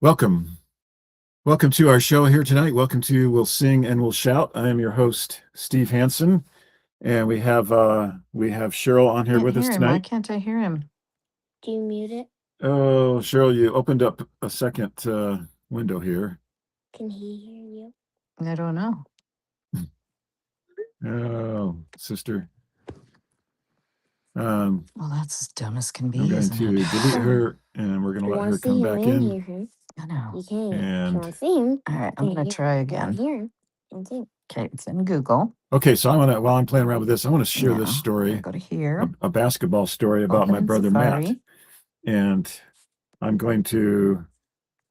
Welcome. Welcome to our show here tonight. Welcome to We'll Sing and We'll Shout. I am your host, Steve Hansen, and we have Cheryl on here Can't with us hear him. Why tonight. can't I hear him? Do you mute it? Oh, Cheryl, you opened up a second window here. Can he hear you? I don't know. Oh, sister. Well, that's as dumb as can be, I'm going isn't to it? delete her, and we're going to let her come back in. Hear her. I know. You can. If you And want to see him, All right, I'm going to try again. hear him and sing. Okay, it's in Google. okay, so while I'm playing around with this, I want to share this Now, story, Go to here. a basketball story about Open my in brother Safari. Matt, and I'm going to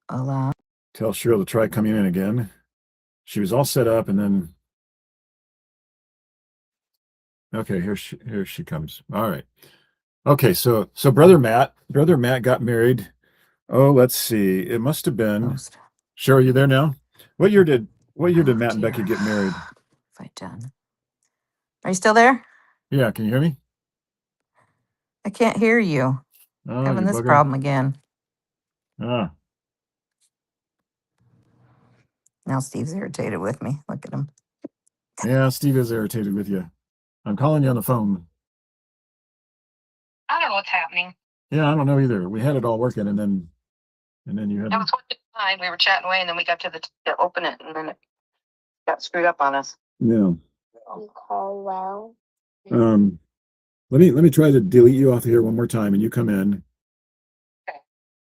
Allow. tell Cheryl to try coming in again. She was all set up, and then okay, here she comes. All right. Okay, so brother Matt got married. Oh, let's see. It must have been. Post. Cheryl, are you there now? What year did Matt and dear. Becky get married? Have I done? Are you still there? Yeah, can you hear me? I can't hear you. Oh, Having you this bugger. problem again. Ah, Now Steve's irritated with me. Look at him. yeah, Steve is irritated with you. I'm calling you on the phone. I don't know what's happening. Yeah, I don't know either. We had it all working, and then you had. It was working fine. We were chatting away, and then we got to to open it, and then it got screwed up on us. Yeah. You call well. Let me try to delete you off of here one more time, and you come in. Okay.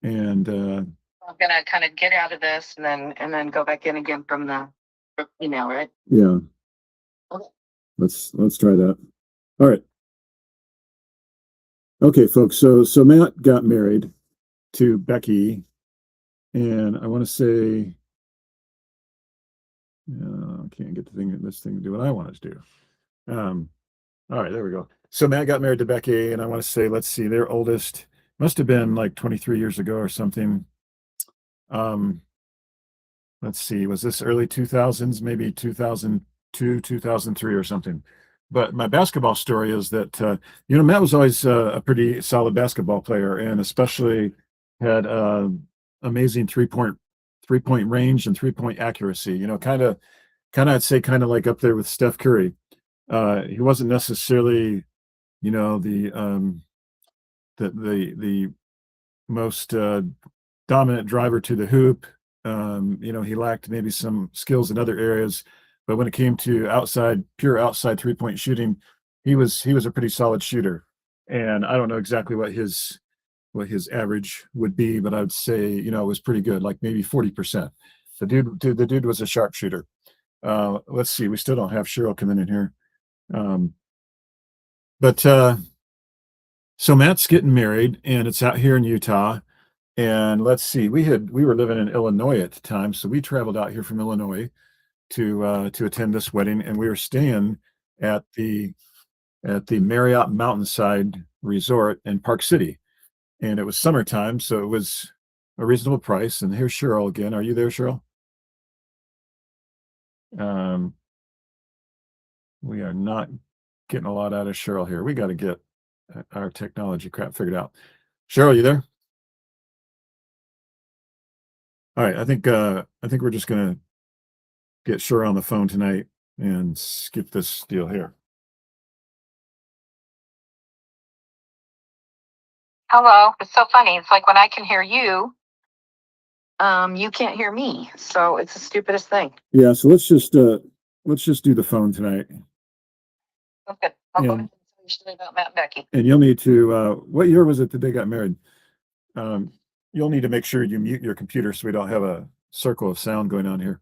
And I'm gonna kind of get out of this, and then go back in again from the email, right? yeah. Okay. Let's try that. All right. Okay, folks. So Matt got married to Becky, and I want to say, I can't get this thing to do what I want it to do. All right, there we go. So Matt got married to Becky, and I want to say, let's see, their oldest must have been like 23 years ago or something. Let's see, was this early 2000s, maybe 2002, 2003 or something. But my basketball story is that, Matt was always a pretty solid basketball player, and especially had amazing three-point range and three-point accuracy, I'd say kind of like up there with Steph Curry. He wasn't necessarily, the most dominant driver to the hoop. He lacked maybe some skills in other areas, but when it came to pure outside 3-point shooting, he was a pretty solid shooter. And I don't know exactly what his average would be, but I would say, it was pretty good, like maybe 40%. The dude was a sharpshooter. Let's see, we still don't have Cheryl coming in here. So Matt's getting married, and it's out here in Utah. And let's see, we were living in Illinois at the time, so we traveled out here from Illinois to attend this wedding, and we were staying at the Marriott Mountainside Resort in Park City, and it was summertime, so it was a reasonable price. And here's Cheryl again. Are you there, Cheryl? We are not getting a lot out of Cheryl here. We got to get our technology crap figured out. Cheryl, you there? All right, I think we're just gonna get Cheryl on the phone tonight and skip this deal here. Hello. It's so funny. It's like when I can hear you, you can't hear me. So it's the stupidest thing. Yeah, so let's just do the phone tonight. Okay. I'll go ahead and tell you a story about Matt and Becky. And you'll need to what year was it that they got married? You'll need to make sure you mute your computer so we don't have a circle of sound going on here.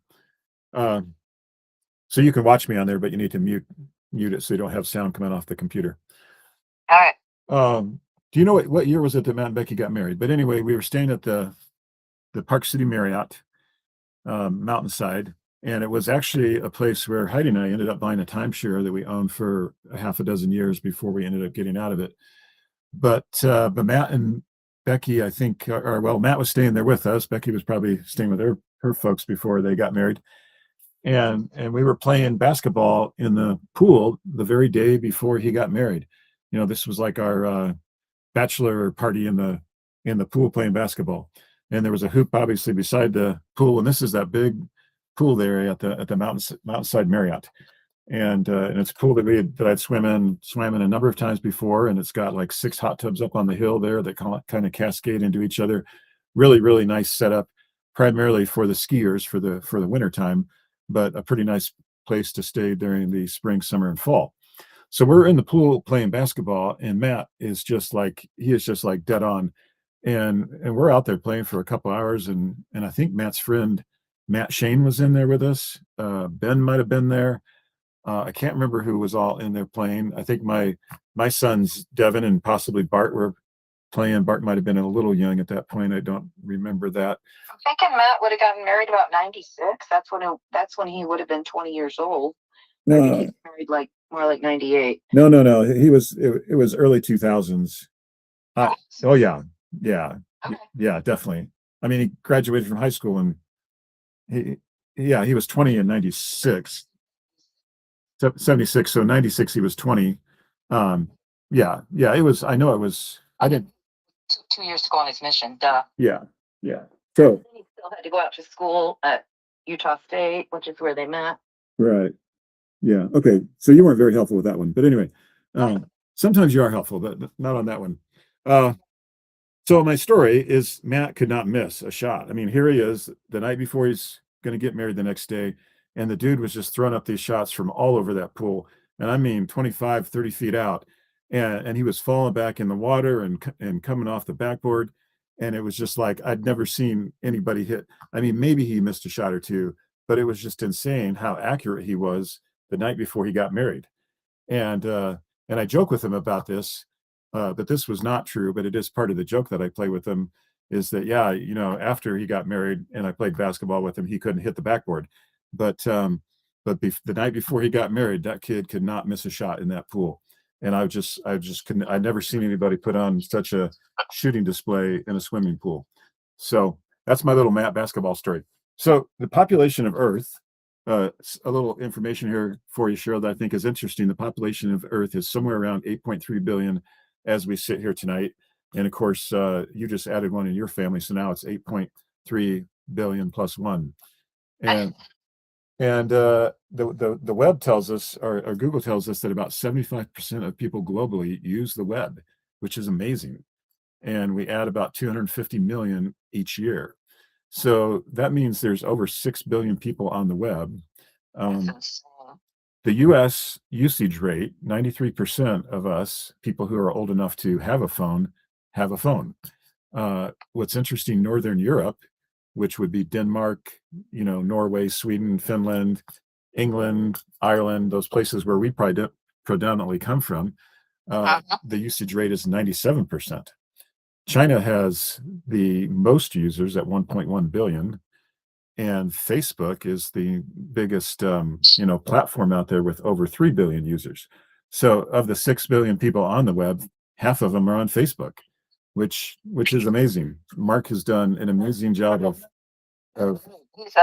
So you can watch me on there, but you need to mute it so you don't have sound coming off the computer. All right. Do you know what year was it that Matt and Becky got married? But anyway, we were staying at the Park City Marriott, Mountainside, and it was actually a place where Heidi and I ended up buying a timeshare that we owned for a half a dozen years before we ended up getting out of it. But Matt and Becky, I think, Matt was staying there with us. Becky was probably staying with her folks before they got married. And we were playing basketball in the pool the very day before he got married. This was like our bachelor party in the pool playing basketball. and there was a hoop obviously beside the pool, and this is that big pool there at the mountainside Marriott. And it's a pool that I'd swam in a number of times before, and it's got like 6 hot tubs up on the hill there that kind of cascade into each other. Really, really nice setup, primarily for the skiers for the winter time, but a pretty nice place to stay during the spring, summer, and fall. So we're in the pool playing basketball, and Matt is just like dead on, and we're out there playing for a couple hours, and I think Matt's friend Matt Shane was in there with us. Ben might have been there. I can't remember who was all in there playing. I think my sons Devin and possibly Bart were playing. Bart might have been a little young at that point. I don't remember that. I'm thinking Matt would have gotten married about 96. That's when he would have been 20 years old. I think he's married like more like 98. No. It was early 2000s. Oh yeah, Okay. yeah, definitely. I mean, he graduated from high school and he was 20 in 96. 76, so 96 he was 20. Yeah, it was, I know it was, I didn't. 2 years to go on his mission. Duh. Yeah. So He still had to go out to school at Utah State, which is where they met. right. Yeah. Okay. So you weren't very helpful with that one, but anyway, sometimes you are helpful, but not on that one. So my story is Matt could not miss a shot. I mean, here he is the night before he's going to get married the next day, and the dude was just throwing up these shots from all over that pool, and I mean 25, 30 feet out, and he was falling back in the water and coming off the backboard, and it was just like I'd never seen anybody hit. I mean, maybe he missed a shot or two, but it was just insane how accurate he was the night before he got married. And I joke with him about this, but this was not true, but it is part of the joke that I play with him, is that, yeah, after he got married and I played basketball with him, he couldn't hit the backboard. But the night before he got married, that kid could not miss a shot in that pool. And I just couldn't, I'd never seen anybody put on such a shooting display in a swimming pool. So that's my little Matt basketball story. So the population of Earth, a little information here for you, Cheryl, that I think is interesting. The population of Earth is somewhere around 8.3 billion as we sit here tonight. And of course, you just added one in your family, so now it's 8.3 billion plus one. And the web tells us, or Google tells us, that about 75% of people globally use the web, which is amazing. And we add about 250 million each year. So that means there's over 6 billion people on the web. The US usage rate, 93% of us, people who are old enough to have a phone, have a phone. What's interesting, Northern Europe, which would be Denmark, Norway, Sweden, Finland, England, Ireland, those places where we predominantly come from, the usage rate is 97%. China has the most users at 1.1 billion, and Facebook is the biggest, platform out there with over 3 billion users. So of the 6 billion people on the web, half of them are on Facebook, which is amazing. Mark has done an amazing job of He's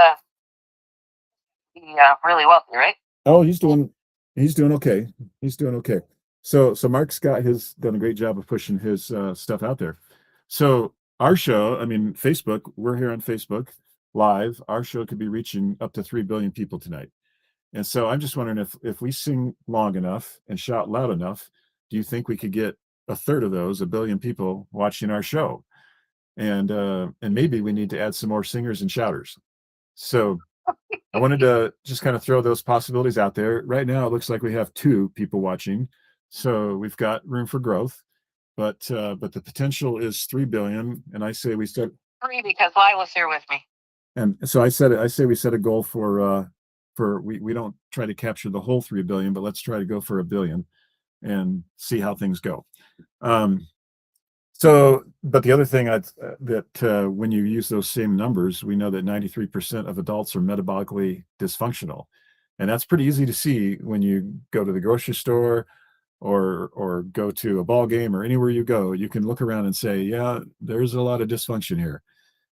really wealthy, right? Oh, he's doing okay. He's doing okay. So Mark's done a great job of pushing his stuff out there. So our show, I mean, Facebook, we're here on Facebook Live. Our show could be reaching up to 3 billion people tonight. And so I'm just wondering if we sing long enough and shout loud enough, do you think we could get a third of those, 1 billion people, watching our show? And maybe we need to add some more singers and shouters. So I wanted to just kind of throw those possibilities out there. Right now, it looks like we have 2 people watching, so we've got room for growth. But the potential is 3 billion, and I say we set 3 because Lila's here with me. And so I say we set a goal for we don't try to capture the whole 3 billion, but let's try to go for 1 billion and see how things go. But the other thing that when you use those same numbers, we know that 93% of adults are metabolically dysfunctional, and that's pretty easy to see when you go to the grocery store or go to a ball game or anywhere you go. You can look around and say, yeah, there's a lot of dysfunction here.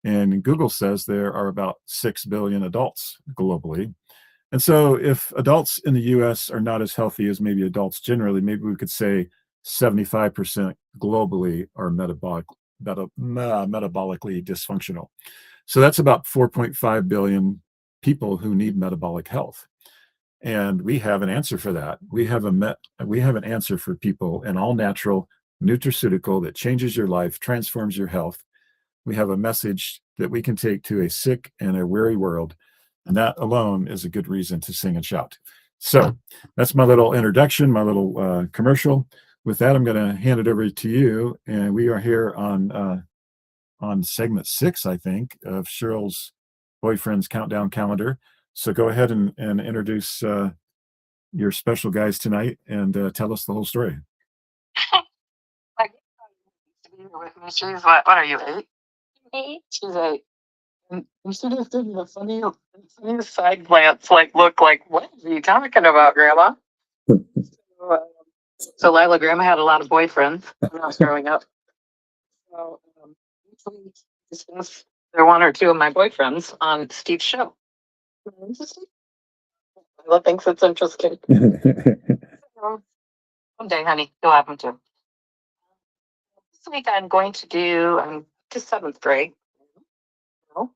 And Google says there are about 6 billion adults globally. And so if adults in the US are not as healthy as maybe adults generally, maybe we could say 75% globally are metabolically dysfunctional. So that's about 4.5 billion people who need metabolic health. And we have an answer for that. We have an answer for people, an all natural nutraceutical that changes your life, transforms your health. We have a message that we can take to a sick and a weary world. And that alone is a good reason to sing and shout. So that's my little introduction, my little commercial. With that, I'm going to hand it over to you. And we are here on segment 6, I think, of Cheryl's Boyfriend's Countdown Calendar. So go ahead and introduce your special guys tonight and tell us the whole story. Like, with me, she's what are you, 8? 8. She's 8. And she just did the funny side glance, like, look like, what are you talking about, Grandma? So Lila, Grandma had a lot of boyfriends when I was growing up. So usually discuss they're one or two of my boyfriends on Steve's show. Interesting. Lila thinks it's interesting. Someday, honey, you'll have them too. This week I'm going to do to 7th grade. No,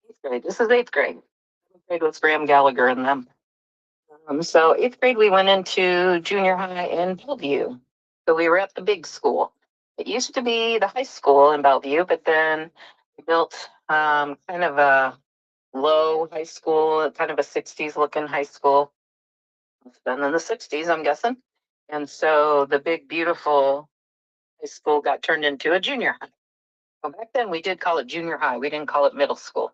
8th grade. This is 8th grade. 7th grade was Graham Gallagher and them. So 8th grade we went into junior high in Bellevue. So we were at the big school. It used to be the high school in Bellevue, but then we built kind of a low high school, kind of a 60s looking high school. It's been in the 60s, I'm guessing. And so the big, beautiful high school got turned into a junior high. Well, back then we did call it junior high. We didn't call it middle school.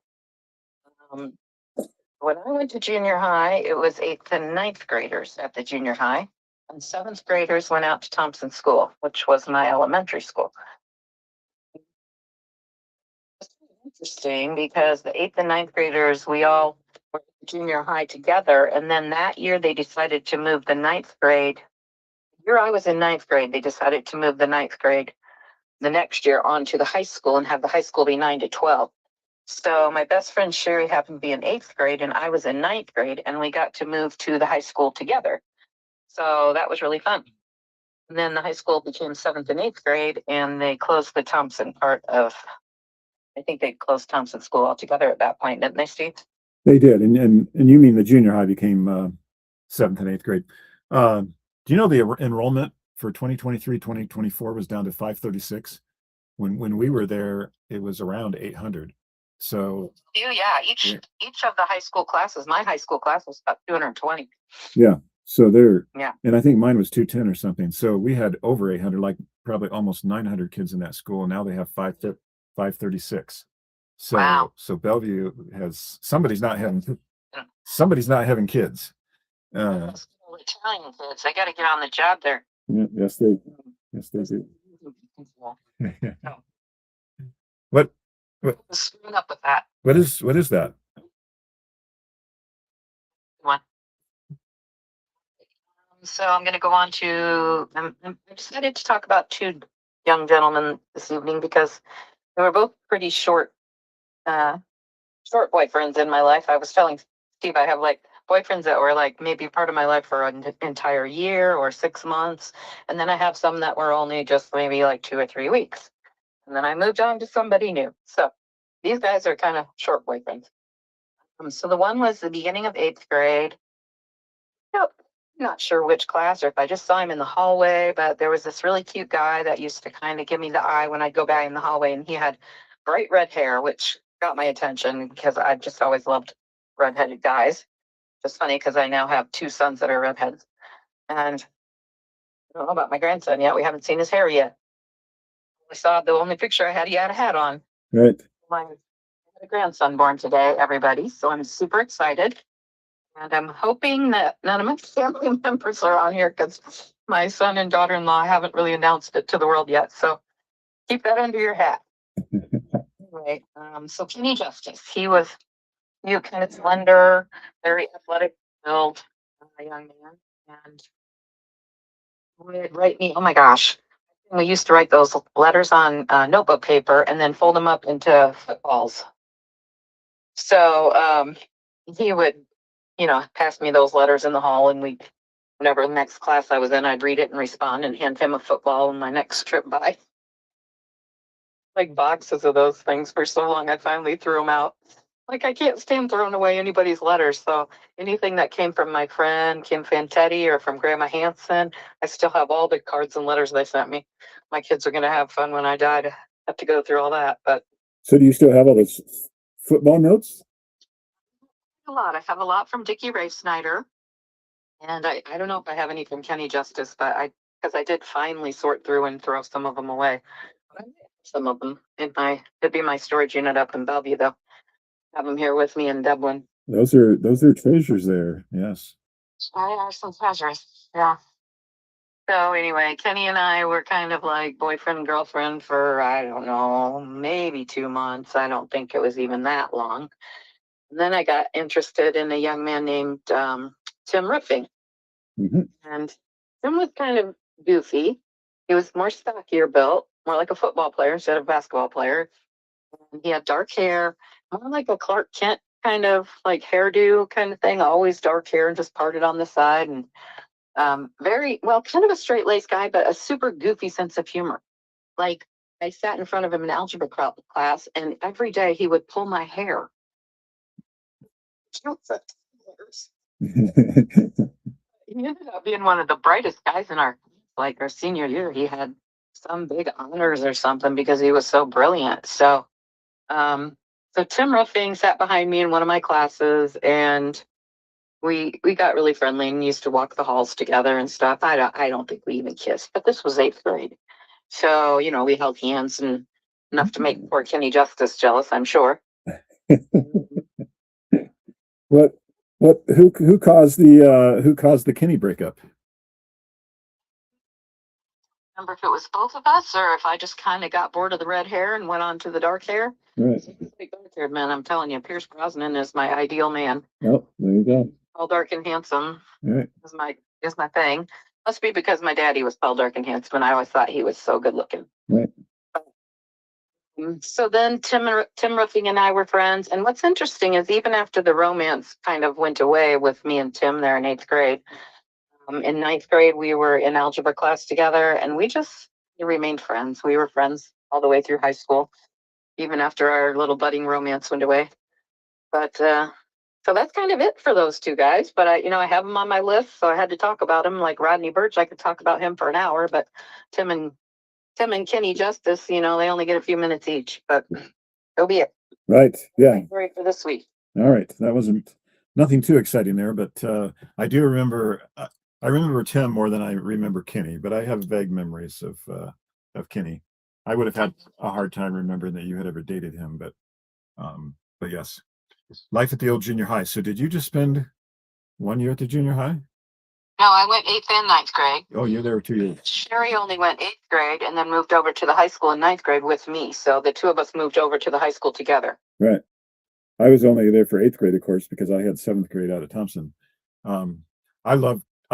When I went to junior high, it was 8th and 9th graders at the junior high. And 7th graders went out to Thompson School, which was my elementary school. It's interesting because the 8th and 9th graders, we all were at junior high together. And then that year they decided to move the 9th grade. The year I was in 9th grade, they decided to move the 9th grade the next year onto the high school and have the high school be 9 to 12. So my best friend Sherry happened to be in 8th grade and I was in 9th grade, and we got to move to the high school together. So that was really fun. And then the high school became 7th and 8th grade, and they closed the Thompson part of, I think they closed Thompson School altogether at that point, didn't they, Steve? They did. And you mean the junior high became 7th and 8th grade. Do you know the enrollment for 2023, 2024 was down to 536? When we were there, it was around 800. So Yeah, each of the high school classes, my high school class was about 220. yeah. So Yeah. And I think mine was 210 or something. So we had over 800, like probably almost 900 kids in that school. And now they have 536. So Wow. So Bellevue has somebody's not having kids. Italian kids, they got to get on the job there. Yes, they do. What Screwing up with that what is that? one. So I'm going to go on to. I decided to talk about two young gentlemen this evening because they were both pretty short boyfriends in my life. I was telling Steve I have like boyfriends that were like maybe part of my life for an entire year or 6 months, and then I have some that were only just maybe like 2 or 3 weeks, and then I moved on to somebody new. So these guys are kind of short boyfriends. So the one was the beginning of 8th grade. Nope. Not sure which class or if I just saw him in the hallway, but there was this really cute guy that used to kind of give me the eye when I'd go by in the hallway, and he had bright red hair, which got my attention because I just always loved redheaded guys. Just funny because I now have 2 sons that are redheads, and I don't know about my grandson yet. We haven't seen his hair yet. We saw the only picture I had, he had a hat on. Right. I had a grandson born today, everybody, so I'm super excited. And I'm hoping that none of my family members are on here because my son and daughter-in-law haven't really announced it to the world yet. So keep that under your hat. Anyway, so Kenny Justice, he was kind of slender, very athletic build, a young man, and would write me. Oh my gosh, we used to write those letters on notebook paper and then fold them up into footballs. So he would pass me those letters in the hall, and whenever the next class I was in, I'd read it and respond and hand him a football on my next trip by. like boxes of those things for so long. I finally threw them out. Like I can't stand throwing away anybody's letters. So anything that came from my friend Kim Fantetti or from Grandma Hanson, I still have all the cards and letters they sent me. My kids are gonna have fun when I die to have to go through all that. But So do you still have all those football notes? a lot. I have a lot from Dickie Ray Snyder. And I don't know if I have any from Kenny Justice, but because I did finally sort through and throw some of them away. But I have some of them in it'd be my storage unit up in Bellevue though. Have them here with me in Dublin. Those are treasures there. Yes. I are some treasures. Yeah. So anyway, Kenny and I were kind of like boyfriend and girlfriend for, I don't know, maybe 2 months. I don't think it was even that long. And then I got interested in a young man named Tim Riffing. Mhm. And Tim was kind of goofy. He was more stockier built, more like a football player instead of basketball player. And he had dark hair, more like a Clark Kent kind of like hairdo kind of thing, always dark hair and just parted on the side. And very well, kind of a straight laced guy, but a super goofy sense of humor. Like I sat in front of him in algebra class, and every day he would pull my hair. He ended up being one of the brightest guys in our senior year. He had some big honors or something because he was so brilliant. So Tim Ruffing sat behind me in one of my classes, and we got really friendly and used to walk the halls together and stuff. I don't think we even kissed, but this was 8th grade. So, we held hands and enough to make poor Kenny Justice jealous, I'm sure. What who caused the Kenny breakup? Remember if it was both of us or if I just kind of got bored of the red hair and went on to the dark hair. Right. Dark haired man, I'm telling you, Pierce Brosnan is my ideal man. Oh, there you go. Tall, dark, and handsome All right. is my thing. Must be because my daddy was tall, dark, and handsome, and I always thought he was so good looking. Right. So then Tim Ruffing and I were friends. And what's interesting is even after the romance kind of went away with me and Tim there in 8th grade, in 9th grade, we were in algebra class together and we remained friends. We were friends all the way through high school, even after our little budding romance went away. But so that's kind of it for those two guys. But I have them on my list, so I had to talk about them. Like Rodney Birch, I could talk about him for an hour, but Tim and Kenny Justice, they only get a few minutes each. But so be it. Right. Yeah. Story for this week. All right. That wasn't nothing too exciting there, but I do remember. I remember Tim more than I remember Kenny, but I have vague memories of Kenny. I would have had a hard time remembering that you had ever dated him, but yes, life at the old junior high. So did you just spend 1 year at the junior high? No, I went 8th and 9th grade. Oh, you're there 2 years. Sherry only went 8th grade and then moved over to the high school in 9th grade with me. So the two of us moved over to the high school together. Right. I was only there for 8th grade, of course, because I had 7th grade out of Thompson. I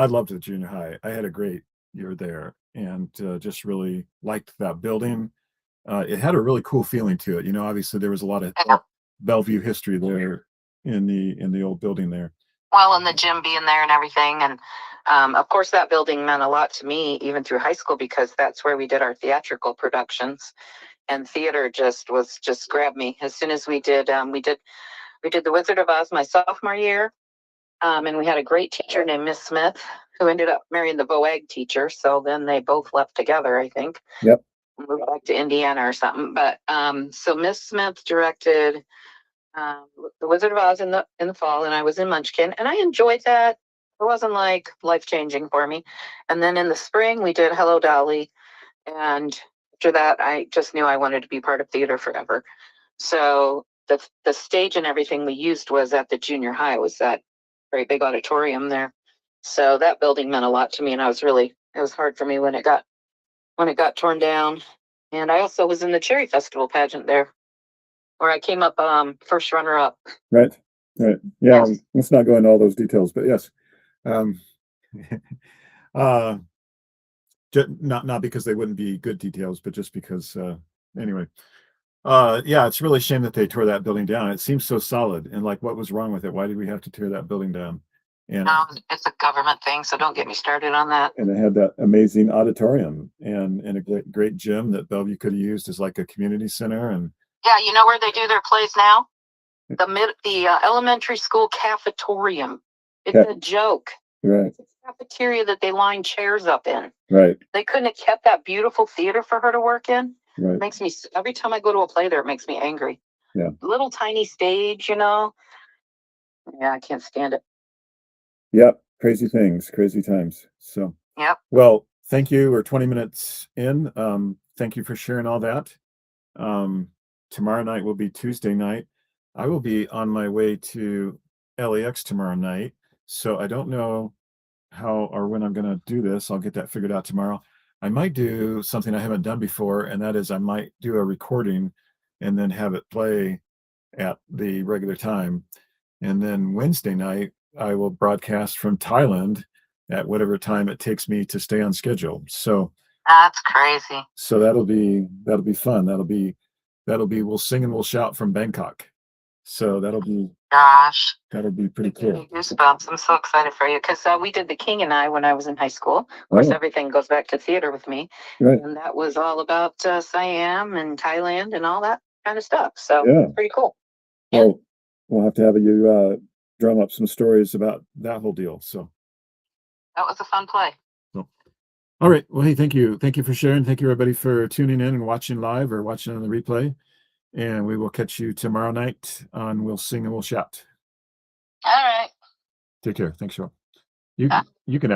loved the junior high. I had a great year there and just really liked that building. It had a really cool feeling to it. Obviously there was a lot of Bellevue history there in the old building there. Well, and the gym being there and everything. And of course, that building meant a lot to me, even through high school, because that's where we did our theatrical productions. And theater just grabbed me. As soon as we did The Wizard of Oz my sophomore year. And we had a great teacher named Miss Smith who ended up marrying the VOAG teacher. So then they both left together, I think. Yep. Moved back to Indiana or something. But so Miss Smith directed The Wizard of Oz in the fall, and I was in Munchkin, and I enjoyed that. It wasn't like life changing for me. And then in the spring, we did Hello Dolly, and after that, I just knew I wanted to be part of theater forever. So the stage and everything we used was at the junior high. It was that very big auditorium there. So that building meant a lot to me, and it was hard for me when it got torn down. And I also was in the Cherry Festival pageant there, where I came up first runner up. Right. Yeah. Yes. Let's not go into all those details, but yes. Not because they wouldn't be good details, but just because anyway. Yeah, it's really a shame that they tore that building down. It seems so solid. And like, what was wrong with it? Why did we have to tear that building down? And No, it's a government thing, so don't get me started on that. and it had that amazing auditorium and a great gym that Bellevue could have used as like a community center. And Yeah, you know where they do their plays now? The elementary school cafetorium. It's Yeah. a joke. right, It's a cafeteria that they line chairs up in. right, They couldn't have kept that beautiful theater for her to work in. right. Makes me, every time I go to a play there, it makes me angry. Yeah. Little tiny stage, you know. Yeah, I can't stand it. Yep. Crazy things, crazy times. So, Yep. well, thank you. We're 20 minutes in. Thank you for sharing all that. Tomorrow night will be Tuesday night. I will be on my way to LAX tomorrow night. So I don't know how or when I'm going to do this. I'll get that figured out tomorrow. I might do something I haven't done before, and that is I might do a recording and then have it play at the regular time. And then Wednesday night, I will broadcast from Thailand at whatever time it takes me to stay on schedule. So That's crazy. so that'll be fun. That'll be we'll sing and we'll shout from Bangkok. So that'll be pretty cool. Goosebumps. I'm so excited for you because we did The King and I when I was in high school. Of course, Oh. everything goes back to theater with me. Right. And that was all about Siam and Thailand and all that kind of stuff. So Yeah. pretty cool. Well, we'll have to have you drum up some stories about that whole deal. So That was a fun play. all right. Well, hey, thank you. Thank you for sharing. Thank you everybody for tuning in and watching live or watching on the replay. And we will catch you tomorrow night on We'll Sing and We'll Shout. All right. Take care. Thanks, Cheryl. You Yeah. you can